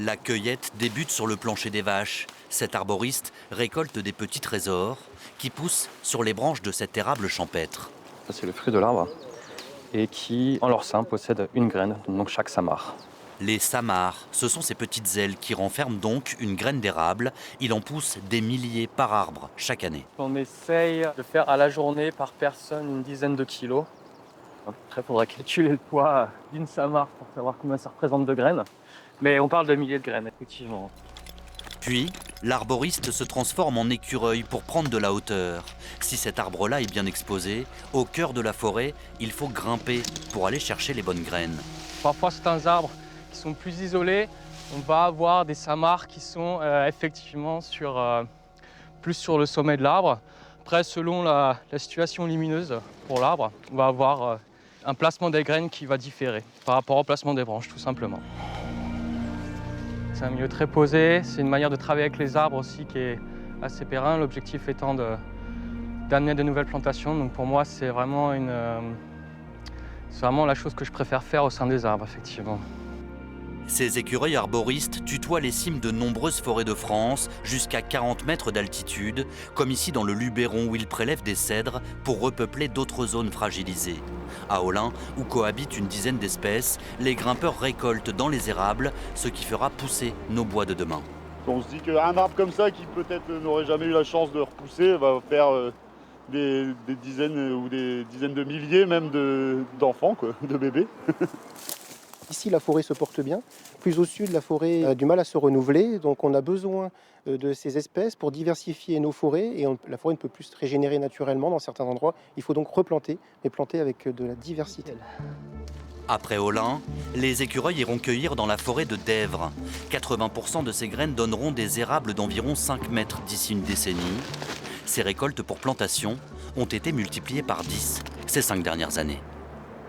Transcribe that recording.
La cueillette débute sur le plancher des vaches. Cet arboriste récolte des petits trésors qui poussent sur les branches de cet érable champêtre. Ça, c'est le fruit de l'arbre et qui, en leur sein, possède une graine, donc chaque samar. Les samars, ce sont ces petites ailes qui renferment donc une graine d'érable. Il en pousse des milliers par arbre chaque année. On essaye de faire à la journée par personne une dizaine de kilos. Après, il faudra calculer le poids d'une samar pour savoir combien ça représente de graines. Mais on parle de milliers de graines, effectivement. Puis, l'arboriste se transforme en écureuil pour prendre de la hauteur. Si cet arbre-là est bien exposé, au cœur de la forêt, il faut grimper pour aller chercher les bonnes graines. Parfois, certains arbres qui sont plus isolés, on va avoir des samars qui sont effectivement plus sur le sommet de l'arbre. Après, selon la situation lumineuse pour l'arbre, on va avoir un placement des graines qui va différer par rapport au placement des branches, tout simplement. C'est un milieu très posé, c'est une manière de travailler avec les arbres aussi qui est assez périn. L'objectif étant d'amener de nouvelles plantations. Donc pour moi, c'est vraiment la chose que je préfère faire au sein des arbres, effectivement. Ces écureuils arboristes tutoient les cimes de nombreuses forêts de France, jusqu'à 40 mètres d'altitude, comme ici dans le Luberon où ils prélèvent des cèdres pour repeupler d'autres zones fragilisées. À Olin, où cohabitent une dizaine d'espèces, les grimpeurs récoltent dans les érables ce qui fera pousser nos bois de demain. On se dit qu'un arbre comme ça, qui peut-être n'aurait jamais eu la chance de repousser, va faire des dizaines ou des dizaines de milliers même d'enfants, de bébés. Ici, la forêt se porte bien. Plus au sud, la forêt a du mal à se renouveler. Donc, on a besoin de ces espèces pour diversifier nos forêts. Et la forêt ne peut plus se régénérer naturellement dans certains endroits. Il faut donc replanter, mais planter avec de la diversité. Après Olin, les écureuils iront cueillir dans la forêt de Dèvres. 80% de ces graines donneront des érables d'environ 5 mètres d'ici une décennie. Ces récoltes pour plantation ont été multipliées par 10 ces 5 dernières années.